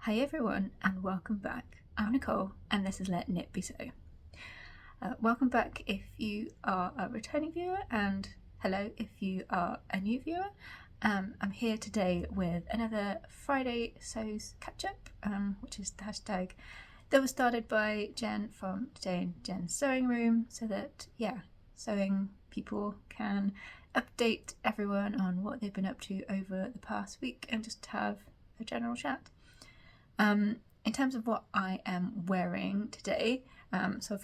Hi everyone and welcome back. I'm Nicole and this is Let Knit Be Sew. Welcome back if you are a returning viewer, and hello if you are a new viewer. I'm here today with another Friday Sews catch-up, which is the hashtag that was started by Jen from Today in Jen's Sewing Room, so that sewing people can update everyone on what they've been up to over the past week and just have a general chat. In terms of what I am wearing today, so I've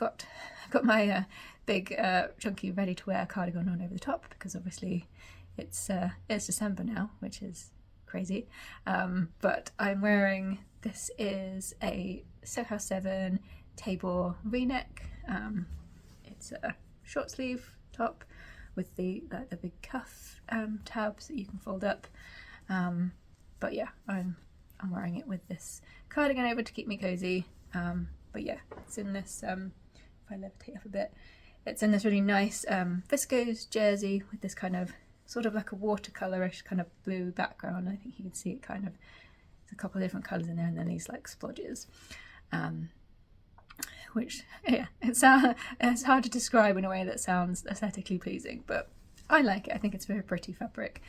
got my big chunky ready to wear cardigan on over the top, because obviously it's December now, which is crazy. But I'm wearing, this is a Sew House 7 Tabor V-neck. It's a short sleeve top with the big cuff tabs that you can fold up. But yeah, I'm wearing it with this cardigan over to keep me cozy. But yeah, it's in this, if I levitate up a bit, it's in this really nice viscose jersey with this kind of sort of like a watercolourish kind of blue background. I think you can see it kind of, there's a couple of different colours in there, and then these like splodges. Which, yeah, it's hard to describe in a way that sounds aesthetically pleasing, but I like it. I think it's a very pretty fabric.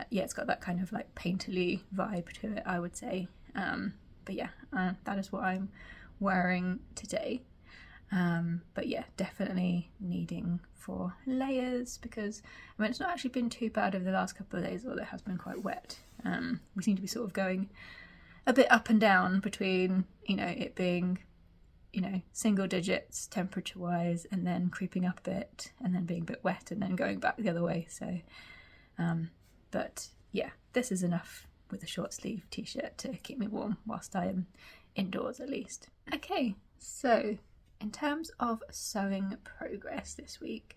Yeah, it's got that kind of like painterly vibe to it, I would say. But yeah, that is what I'm wearing today. But yeah, definitely needing for layers, because I mean, it's not actually been too bad over the last couple of days, although it has been quite wet. We seem to be sort of going a bit up and down between, you know, it being, you know, single digits temperature wise, and then creeping up a bit, and then being a bit wet, and then going back the other way. So but yeah, this is enough with a short sleeve t-shirt to keep me warm whilst I am indoors at least. Okay, so in terms of sewing progress this week,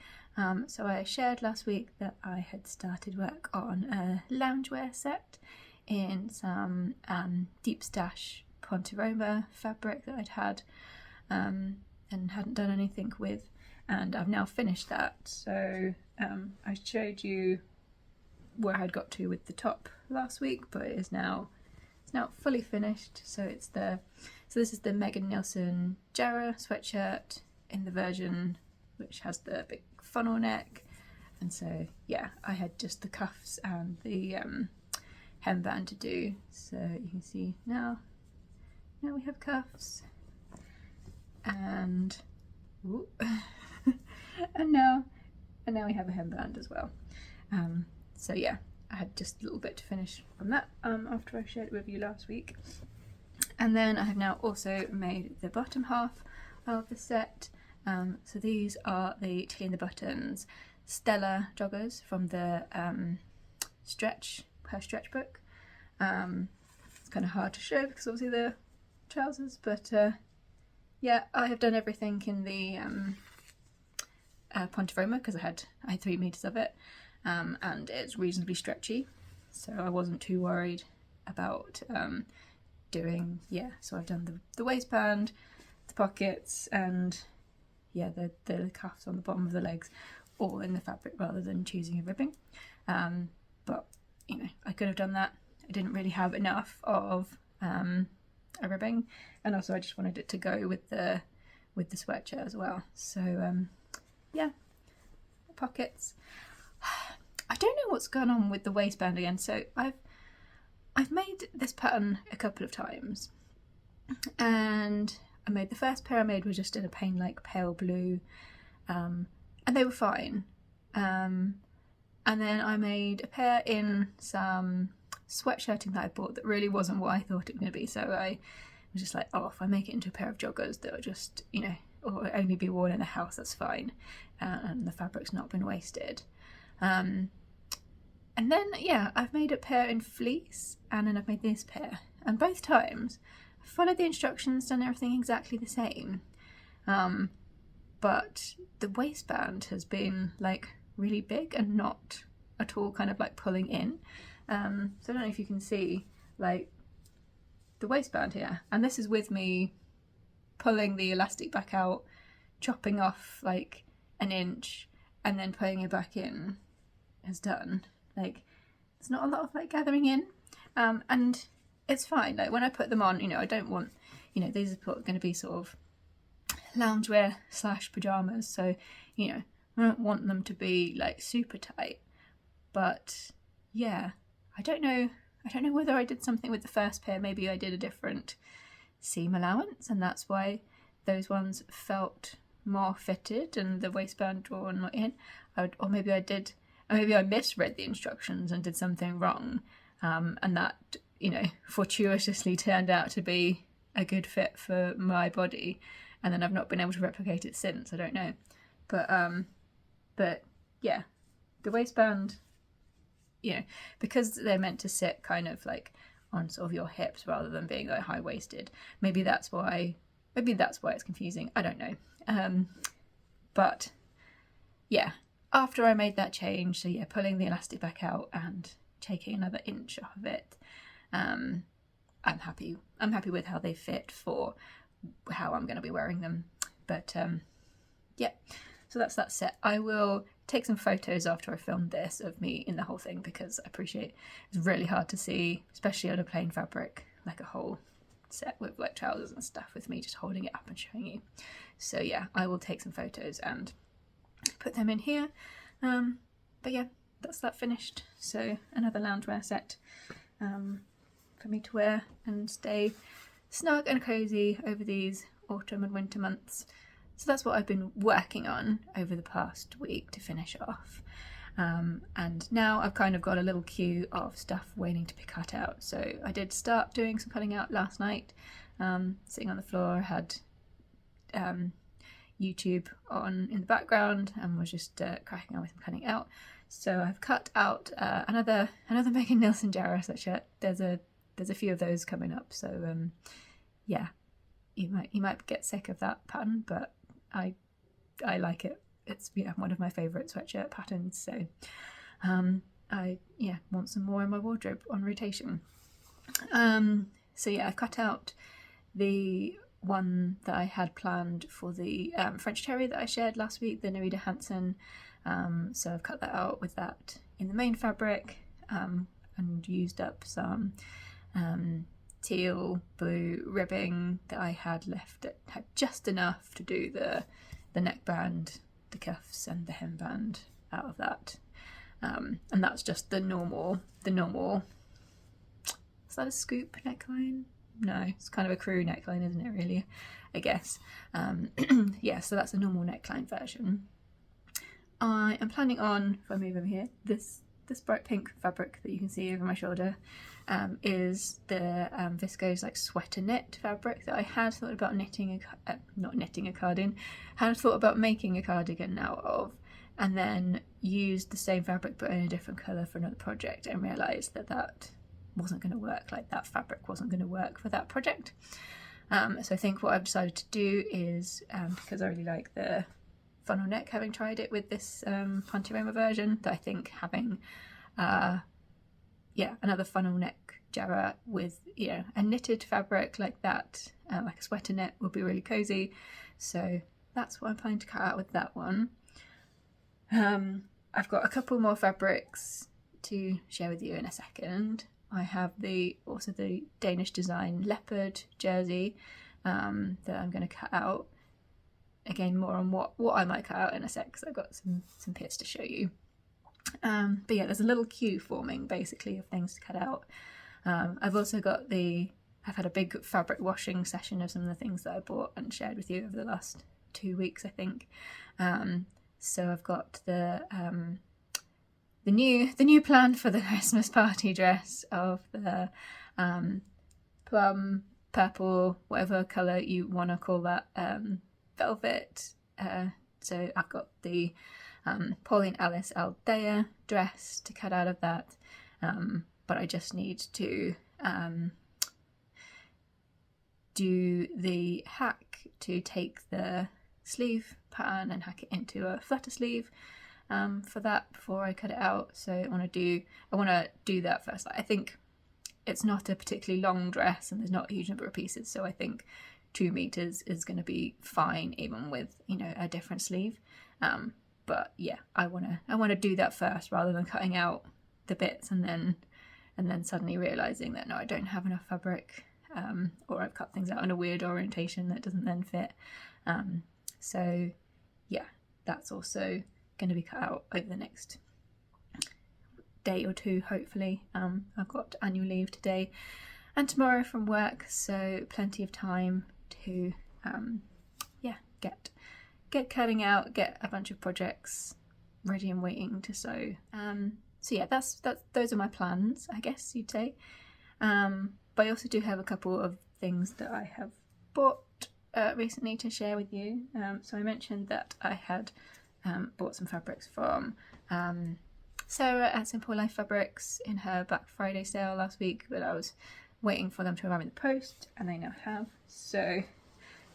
so I shared last week that I had started work on a loungewear set in some deep stash ponte roma fabric that I'd had and hadn't done anything with, and I've now finished that. So I showed you where I'd got to with the top last week, but it's now fully finished. So this is the Megan Nielsen Jarrah sweatshirt in the version which has the big funnel neck, and so yeah, I had just the cuffs and the hemband to do. So you can see now we have cuffs, and and now we have a hemband as well. So yeah, I had just a little bit to finish from that after I shared it with you last week. And then I have now also made the bottom half of the set. So these are the Tilly and the Buttons Stella joggers from the her stretch book. It's kind of hard to show because obviously the trousers, but yeah, I have done everything in the ponte roma because I had 3 meters of it. And it's reasonably stretchy, so I wasn't too worried about doing, so I've done the waistband, the pockets, and yeah, the cuffs on the bottom of the legs, all in the fabric rather than choosing a ribbing. But you know, I could have done that. I didn't really have enough of a ribbing, and also I just wanted it to go with the sweatshirt as well. So yeah, the pockets. I don't know what's going on with the waistband again. So I've made this pattern a couple of times, and I made the first pair I made was just in a plain like pale blue, and they were fine. And then I made a pair in some sweatshirting that I bought that really wasn't what I thought it was going to be. So I was just like, oh, if I make it into a pair of joggers that are just, you know, or only be worn in the house, that's fine, and the fabric's not been wasted. And then yeah, I've made a pair in fleece, and then I've made this pair, and both times I followed the instructions, done everything exactly the same, but the waistband has been like really big and not at all kind of like pulling in. So I don't know if you can see like the waistband here, and this is with me pulling the elastic back out, chopping off like an inch, and then putting it back in has done. Like, there's not a lot of like gathering in, and it's fine. Like when I put them on, you know, I don't want, you know, these are going to be sort of loungewear / pajamas, so, you know, I don't want them to be like super tight. But yeah, I don't know whether I did something with the first pair. Maybe I did a different seam allowance, and that's why those ones felt more fitted and the waistband drawn not in. Or maybe I misread the instructions and did something wrong, and that, you know, fortuitously turned out to be a good fit for my body, and then I've not been able to replicate it since. I don't know, but yeah, the waistband, you know, because they're meant to sit kind of like on sort of your hips rather than being like high-waisted. Maybe that's why it's confusing. I don't know. But yeah, after I made that change, so yeah, pulling the elastic back out and taking another inch off of it, I'm happy with how they fit for how I'm going to be wearing them. But yeah, so that's that set. I will take some photos after I filmed this of me in the whole thing, because I appreciate it's really hard to see, especially on a plain fabric, like a whole set with like trousers and stuff, with me just holding it up and showing you. So yeah, I will take some photos and put them in here. But yeah, that's that finished. So another loungewear set for me to wear and stay snug and cozy over these autumn and winter months. So that's what I've been working on over the past week to finish off. And now I've kind of got a little queue of stuff waiting to be cut out. So I did start doing some cutting out last night, sitting on the floor. I had YouTube on in the background and was just cracking on with some cutting out. So I've cut out another Megan Nielsen Jarrah sweatshirt. There's a few of those coming up. So yeah, you might get sick of that pattern, but I like it. It's, yeah, one of my favourite sweatshirt patterns. So I want some more in my wardrobe on rotation. So yeah, I cut out the one that I had planned for the French terry that I shared last week, the Nerida Hansen. So I've cut that out with that in the main fabric, and used up some teal blue ribbing that I had left. It had just enough to do the neckband, the cuffs and the hemband out of that. And that's just the normal, is that a scoop neckline? No, it's kind of a crew neckline, isn't it, really, I guess. Yeah, so that's a normal neckline version. I am planning on, if I move over here, this bright pink fabric that you can see over my shoulder is the viscose like sweater knit fabric that I had thought about knitting a cardigan, had thought about making a cardigan out of, and then used the same fabric but in a different colour for another project, and realised that wasn't going to work, like that fabric wasn't going to work for that project. So I think what I've decided to do is, because I really like the funnel neck, having tried it with this ponte roma version, that I think having another funnel neck Jarrah with, you know, a knitted fabric like that, like a sweater knit, would be really cozy. So that's what I'm planning to cut out with that one. I've got a couple more fabrics to share with you in a second. I have also the Danish design leopard jersey that I'm going to cut out. Again, more on what I might cut out in a sec, because I've got some bits to show you. But yeah, there's a little queue forming basically of things to cut out. I've also got I've had a big fabric washing session of some of the things that I bought and shared with you over the last 2 weeks, I think. So I've got the new plan for the Christmas party dress of the plum, purple, whatever colour you want to call that, velvet. So I've got the Pauline Alice Aldea dress to cut out of that, but I just need to do the hack to take the sleeve pattern and hack it into a flutter sleeve for that before I cut it out. So I want to do that first. I think it's not a particularly long dress and there's not a huge number of pieces, so I think 2 meters is going to be fine even with, you know, a different sleeve. But yeah, I want to do that first rather than cutting out the bits and then and then suddenly realising that no, I don't have enough fabric, or I've cut things out in a weird orientation that doesn't then fit. So yeah, that's also going to be cut out over the next day or two, hopefully. I've got annual leave today and tomorrow from work, so plenty of time to get cutting out, get a bunch of projects ready and waiting to sew. So yeah, those are my plans, I guess you'd say. But I also do have a couple of things that I have bought recently to share with you. So I mentioned that I had bought some fabrics from Sarah at Simple Life Fabrics in her Black Friday sale last week, but I was waiting for them to arrive in the post, and they now have. So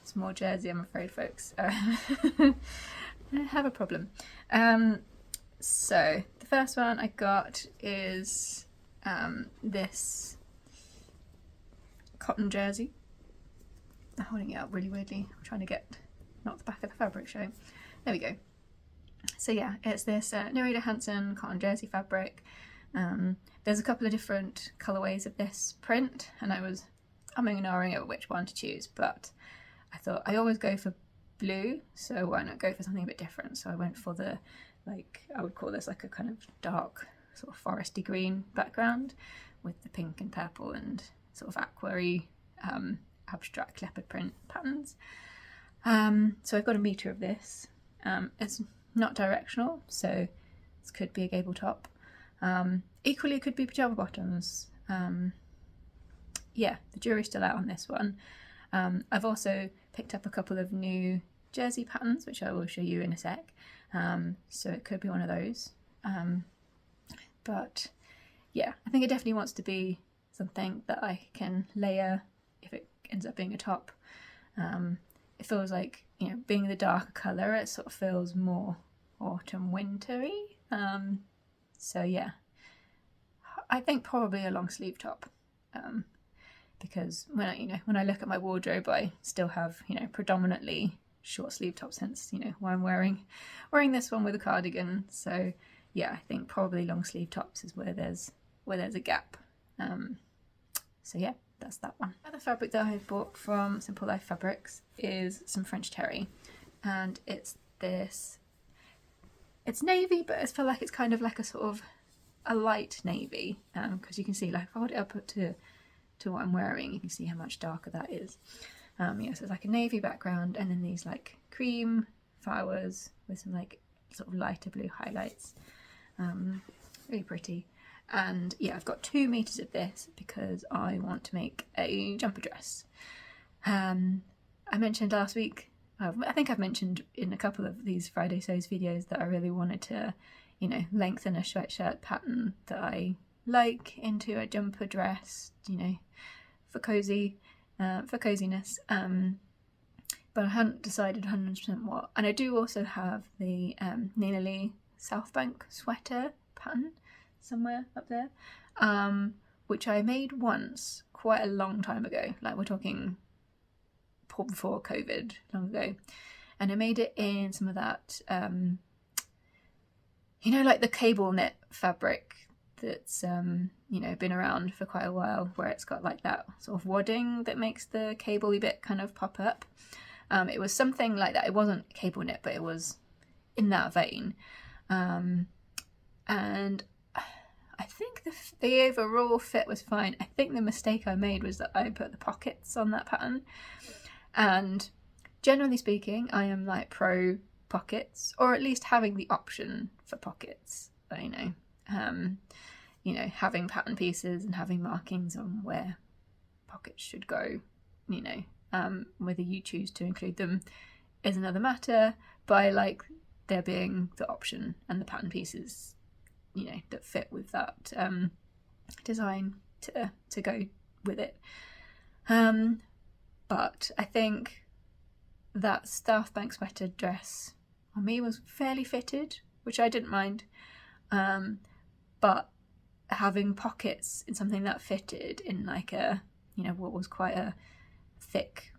it's more jersey, I'm afraid, folks. I have a problem. So the first one I got is this cotton jersey. I'm holding it up really weirdly. I'm trying to get not the back of the fabric showing. There we go. So yeah, it's this Nerida Hansen cotton jersey fabric. There's a couple of different colourways of this print, and I was umming and ahhing over which one to choose, but I thought I always go for blue, so why not go for something a bit different? So I went for the, like, I would call this like a kind of dark sort of foresty green background with the pink and purple and sort of aqua-y abstract leopard print patterns. So I've got a metre of this. It's not directional, so this could be a gable top. Equally, it could be pyjama bottoms. Yeah, the jury's still out on this one. I've also picked up a couple of new jersey patterns, which I will show you in a sec. So it could be one of those. But yeah, I think it definitely wants to be something that I can layer if it ends up being a top. It feels like, you know, being the darker colour, it sort of feels more autumn wintry. So yeah, I think probably a long sleeve top. Because when I look at my wardrobe, I still have, you know, predominantly short sleeve tops, hence, you know, why I'm wearing this one with a cardigan. So yeah, I think probably long sleeve tops is where there's a gap. So yeah, that's that one. Other fabric that I've bought from Simple Life Fabrics is some French terry, and it's navy, but I feel like it's kind of like a sort of a light navy, because you can see, like, if I hold it up to what I'm wearing, you can see how much darker that is. Yeah, so it's like a navy background, and then these like cream flowers with some like sort of lighter blue highlights. Really pretty. And yeah, I've got 2 meters of this because I want to make a jumper dress. I mentioned last week, I think I've mentioned in a couple of these Friday Sews videos that I really wanted to, you know, lengthen a sweatshirt pattern that I like into a jumper dress, you know, for coziness. But I hadn't decided 100% what. And I do also have the Nina Lee South Bank sweater pattern somewhere up there, which I made once quite a long time ago. Like, we're talking before COVID, long ago. And I made it in some of that, you know, like the cable knit fabric that's, you know, been around for quite a while, where it's got like that sort of wadding that makes the cable-y bit kind of pop up. It was something like that. It wasn't cable knit, but it was in that vein. And I think the overall fit was fine. I think the mistake I made was that I put the pockets on that pattern. And generally speaking, I am like pro pockets, or at least having the option for pockets, you know, having pattern pieces and having markings on where pockets should go, you know, whether you choose to include them is another matter, but I like there being the option and the pattern pieces, you know, that fit with that design to go with it. But I think that South Bank sweater dress on me was fairly fitted, which I didn't mind. But having pockets in something that fitted in like a, you know, what was quite a thick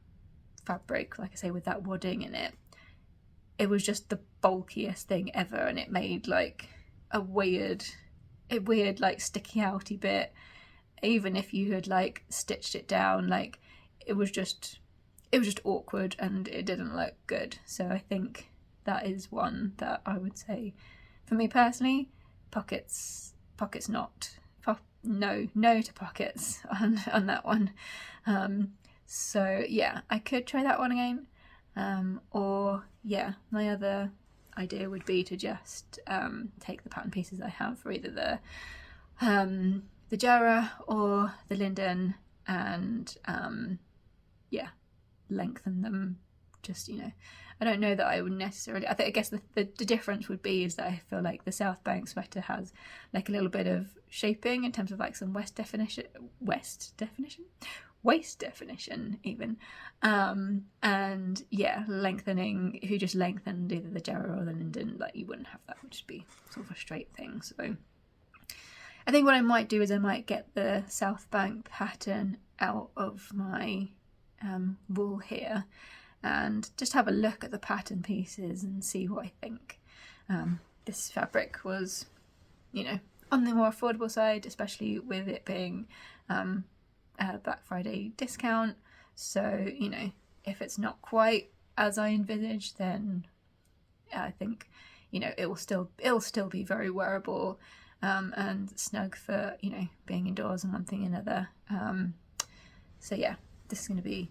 fabric, like I say, with that wadding in it, it was just the bulkiest thing ever, and it made like a weird like sticky outy bit. even if you had like stitched it down, like it was just awkward and it didn't look good. So I think that is one that I would say, for me personally, pockets not. No to pockets on that one. So yeah, I could try that one again. Or yeah, my other idea would be to just take the pattern pieces I have for either the Jarrah or the linden, and yeah, lengthen them. Just, you know, I don't know that I would necessarily, I guess the difference would be is that I feel like the South Bank sweater has like a little bit of shaping in terms of like some waist definition even, and yeah, lengthening, if you just lengthened either the Jarrah or the linden, like you wouldn't have that, it would just be sort of a straight thing. So I think what I might do is I might get the South Bank pattern out of my wool here and just have a look at the pattern pieces and see what I think. This fabric was, you know, on the more affordable side, especially with it being a Black Friday discount. So, you know, if it's not quite as I envisaged, then I think, you know, it'll still be very wearable and snug for, you know, being indoors and one thing and another. So yeah, this is going to be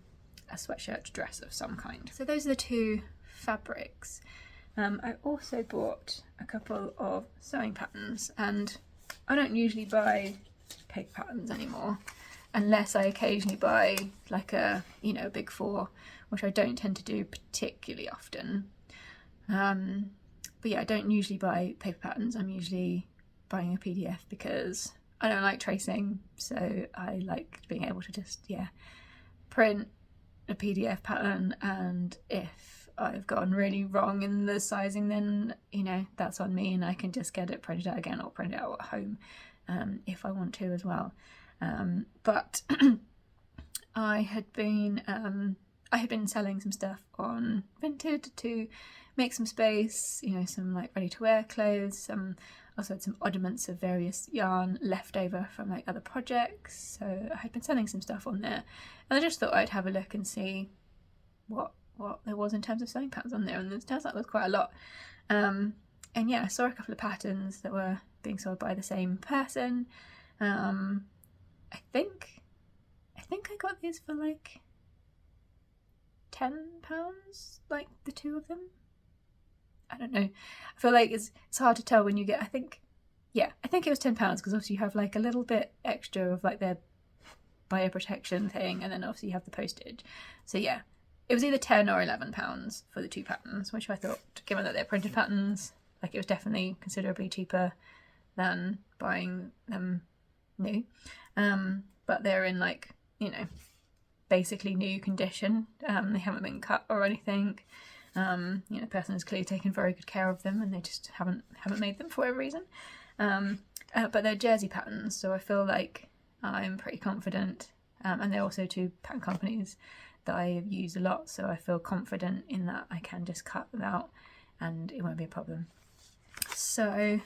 a sweatshirt dress of some kind. So those are the two fabrics. I also bought a couple of sewing patterns, and I don't usually buy paper patterns anymore unless I occasionally buy like a, you know, a big four, which I don't tend to do particularly often. But yeah, I don't usually buy paper patterns. I'm usually buying a PDF because I don't like tracing, so I like being able to just, yeah, print a PDF pattern, and if I've gone really wrong in the sizing, then, you know, that's on me and I can just get it printed out again or print it out at home if I want to as well. But I had been selling some stuff on Vinted to make some space, you know, some like ready to wear clothes, also had some oddments of various yarn left over from like other projects. So I had been selling some stuff on there, and I just thought I'd have a look and see what there was in terms of sewing patterns on there, and it turns out there's quite a lot. And yeah, I saw a couple of patterns that were being sold by the same person. I think I got these for like £10, like the two of them. I don't know. I feel like it's hard to tell when you get, I think it was £10 because obviously you have like a little bit extra of like their bioprotection thing, and then obviously you have the postage. So yeah, it was either £10 or £11 for the two patterns, which I thought, given that they're printed patterns, like it was definitely considerably cheaper than buying them new. But they're in like, you know, basically new condition. They haven't been cut or anything. You know, the person has clearly taken very good care of them, and they just haven't made them for whatever reason. But they're jersey patterns, so I feel like I'm pretty confident. And they're also two pattern companies that I have used a lot, so I feel confident in that I can just cut them out and it won't be a problem. So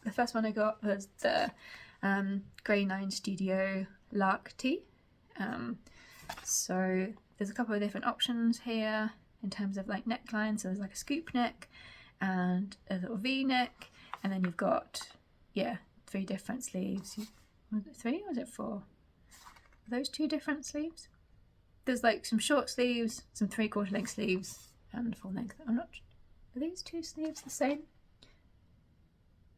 the first one I got was the Grey 9 Studio Lark Tee. So there's a couple of different options here in terms of like neckline. So there's like a scoop neck and a little V-neck, and then you've got, yeah, 3 different sleeves. Was it 3 or was it 4? Are those 2 different sleeves? There's like some short sleeves, some 3/4 length sleeves, and full length. I'm not. Are these 2 sleeves the same?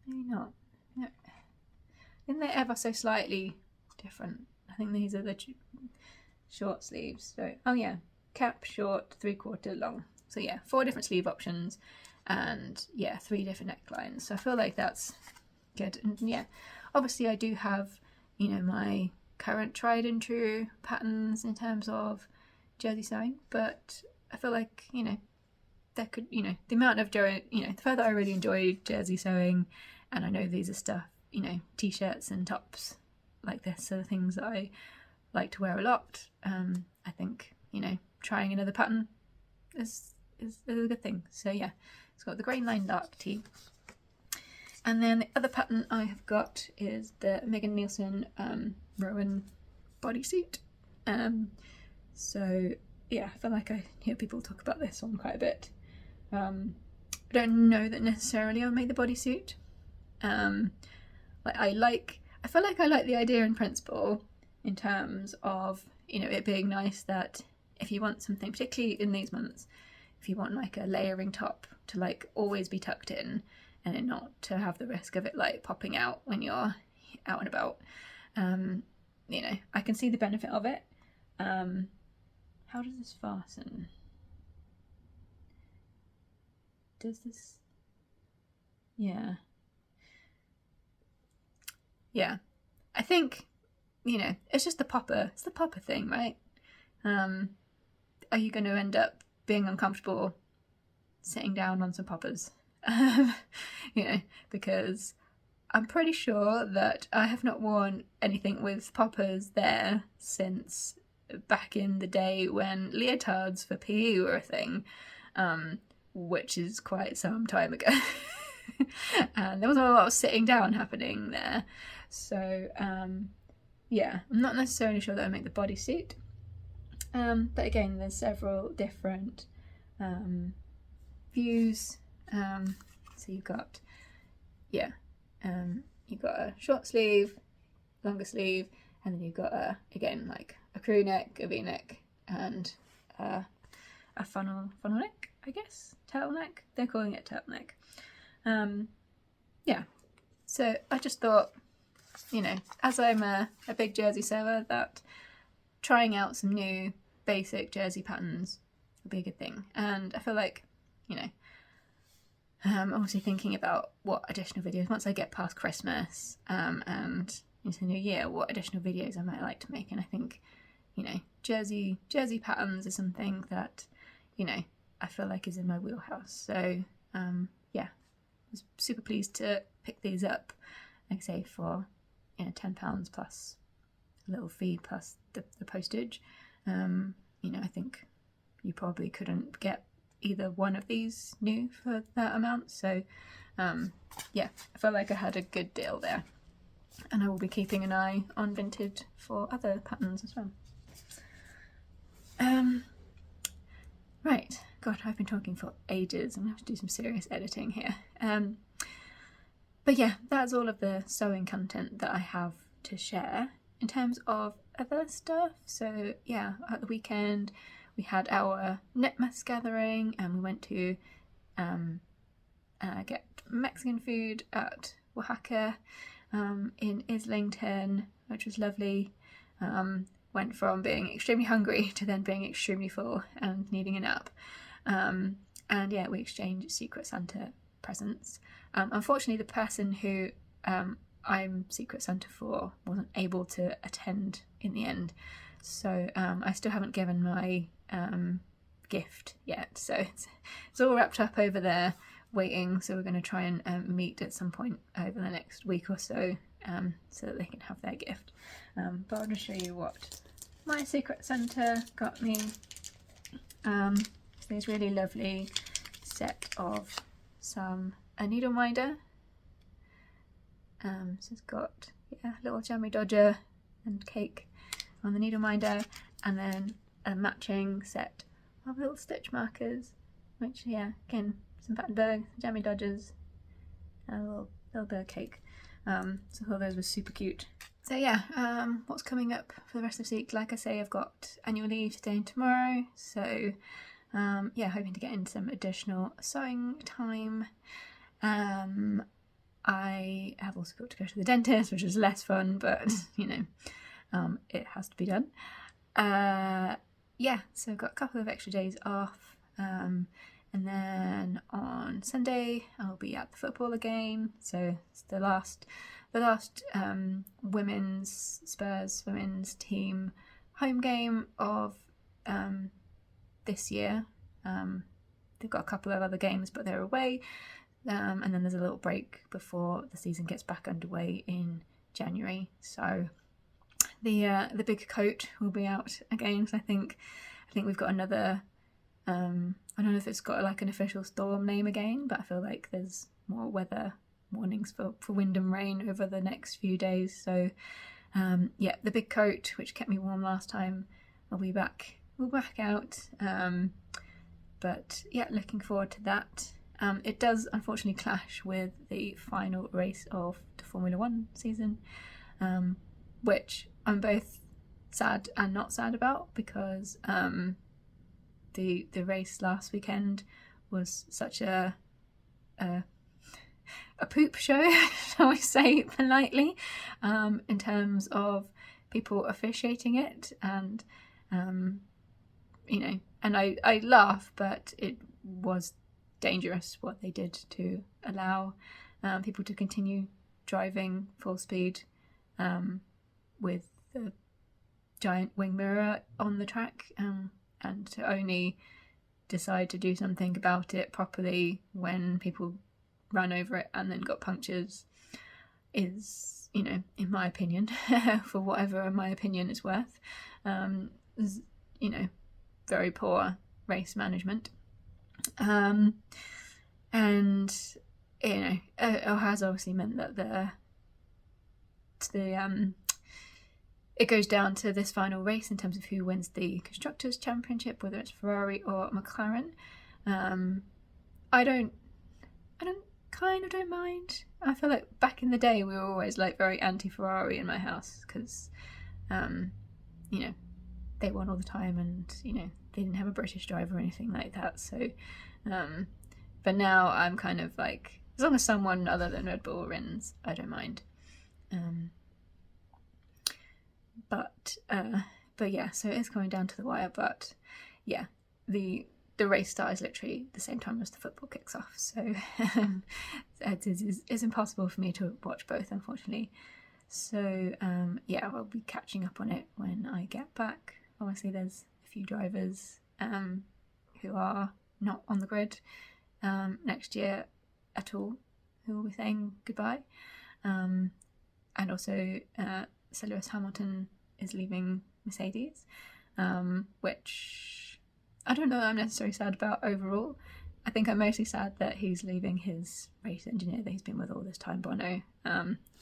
Maybe not. No. I think they're ever so slightly different. I think these are the short sleeves. So, oh yeah, cap, short, 3/4 long. So yeah, 4 different sleeve options, and yeah, 3 different necklines. So I feel like that's good. And yeah, obviously I do have, you know, my current tried and true patterns in terms of jersey sewing, but I feel like, you know, there could, you know, the amount of, you know, the fact that I really enjoy jersey sewing, and I know these are stuff, you know, t-shirts and tops like this are the things that I like to wear a lot. I think, you know, trying another pattern is a good thing. So yeah, it's got the Grey 9 Lark Tee. And then the other pattern I have got is the Megan Nielsen Rowan bodysuit. So yeah, I feel like I hear people talk about this one quite a bit. I don't know that necessarily I'll make the bodysuit. I feel like I like the idea in principle, in terms of, you know, it being nice that if you want something, particularly in these months, if you want like a layering top to like always be tucked in and it not to have the risk of it like popping out when you're out and about, you know, I can see the benefit of it. How does this fasten? Does this? Yeah. Yeah. I think, you know, it's just the popper. It's the popper thing, right? Are you going to end up being uncomfortable sitting down on some poppers? You know, because I'm pretty sure that I have not worn anything with poppers there since back in the day when leotards for PE were a thing, which is quite some time ago. And there wasn't a lot of sitting down happening there. So, yeah, I'm not necessarily sure that I make the bodysuit. But again, there's several different views. So you've got, yeah, you've got a short sleeve, longer sleeve, and then you've got again like a crew neck, a V-neck, and a funnel neck, I guess, turtleneck. They're calling it turtleneck. Yeah. So I just thought, you know, as I'm a big jersey sewer, that trying out some new basic jersey patterns would be a good thing. And I feel like, you know, obviously thinking about what additional videos, once I get past Christmas and into the new year, what additional videos I might like to make. And I think, you know, jersey patterns is something that, you know, I feel like is in my wheelhouse. So yeah, I was super pleased to pick these up, like I say, for, you know, £10 plus a little fee plus the postage. You know, I think you probably couldn't get either one of these new for that amount. So yeah, I felt like I had a good deal there. And I will be keeping an eye on Vinted for other patterns as well. Right, God, I've been talking for ages. I'm gonna have to do some serious editing here. But yeah, that's all of the sewing content that I have to share. In terms of other stuff, so yeah, at the weekend we had our knitmas gathering and we went to get Mexican food at Oaxaca in Islington, which was lovely. Went from being extremely hungry to then being extremely full and needing a nap. And yeah, we exchanged Secret Santa presents. Unfortunately, the person who I'm Secret Santa for wasn't able to attend in the end, so I still haven't given my gift yet. So it's all wrapped up over there waiting, so we're going to try and meet at some point over the next week or so, so that they can have their gift. But I'll just show you what my Secret Santa got me. This really lovely set of a needle minder. So it's got, yeah, a little jammy dodger and cake on the needle minder, and then a matching set of little stitch markers, which, yeah, again, some Battenberg, jammy dodgers, and a little bit of cake. So I thought those were super cute. So yeah, what's coming up for the rest of the week? Like I say, I've got annual leave today and tomorrow, so yeah, hoping to get in some additional sewing time. I have also got to go to the dentist, which is less fun, but you know, it has to be done. Yeah, so I've got a couple of extra days off, and then on Sunday I'll be at the football again. So it's the last women's Spurs women's team home game of this year. They've got a couple of other games, but they're away. And then there's a little break before the season gets back underway in January. So the big coat will be out again. So I think we've got another. I don't know if it's got like an official storm name again, but I feel like there's more weather warnings for wind and rain over the next few days. So yeah, the big coat which kept me warm last time will be back. We're back out. But yeah, looking forward to that. It does unfortunately clash with the final race of the Formula One season, which I'm both sad and not sad about, because the race last weekend was such a poop show, shall we say politely, in terms of people officiating it, and you know, and I laugh, but it was dangerous what they did to allow people to continue driving full speed with the giant wing mirror on the track, and to only decide to do something about it properly when people ran over it and then got punctures is, you know, in my opinion, for whatever my opinion is worth, is, you know, very poor race management. And you know, it has obviously meant that it goes down to this final race in terms of who wins the Constructors' Championship, whether it's Ferrari or McLaren. I don't mind. I feel like back in the day we were always like very anti-Ferrari in my house, because you know, they won all the time, and you know, they didn't have a British driver or anything like that. So but now I'm kind of like, as long as someone other than Red Bull wins, I don't mind. But yeah, so it's coming down to the wire. But yeah, the race starts literally the same time as the football kicks off, so it's impossible for me to watch both, unfortunately. So yeah, I'll be catching up on it when I get back. Obviously there's a few drivers who are not on the grid next year at all, who will be saying goodbye, and also Sir Lewis Hamilton is leaving Mercedes, which I don't know that I'm necessarily sad about overall. I think I'm mostly sad that he's leaving his race engineer that he's been with all this time, Bono.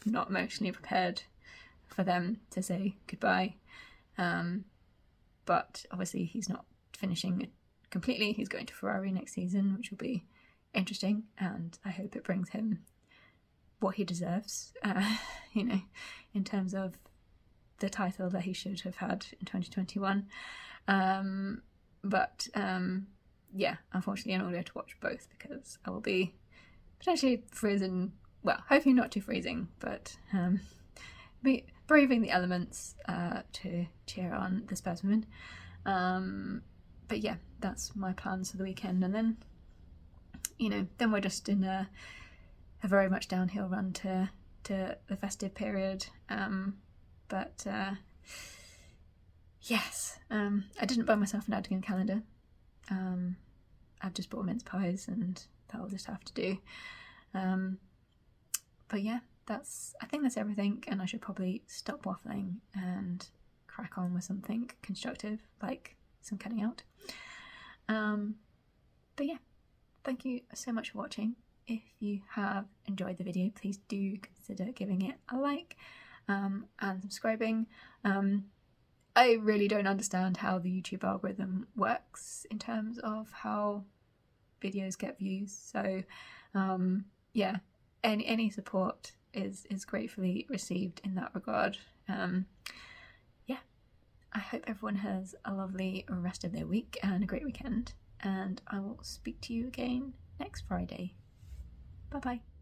Not emotionally prepared for them to say goodbye. But obviously he's not finishing it completely. He's going to Ferrari next season, which will be interesting, and I hope it brings him what he deserves, you know, in terms of the title that he should have had in 2021. But yeah, unfortunately I'm not going to watch both, because I will be potentially freezing, well, hopefully not too freezing, but be braving the elements to cheer on the Spurs women. But yeah, that's my plans for the weekend, and then, you know, then we're just in a very much downhill run to the festive period. But yes, I didn't buy myself an Cardigan calendar. I've just bought mince pies, and that'll just have to do. But yeah, I think that's everything, and I should probably stop waffling and crack on with something constructive, like some cutting out. But yeah, thank you so much for watching. If you have enjoyed the video, please do consider giving it a like and subscribing. I really don't understand how the YouTube algorithm works in terms of how videos get views, so yeah, any support is gratefully received in that regard. Yeah, I hope everyone has a lovely rest of their week and a great weekend, and I will speak to you again next Friday. Bye bye.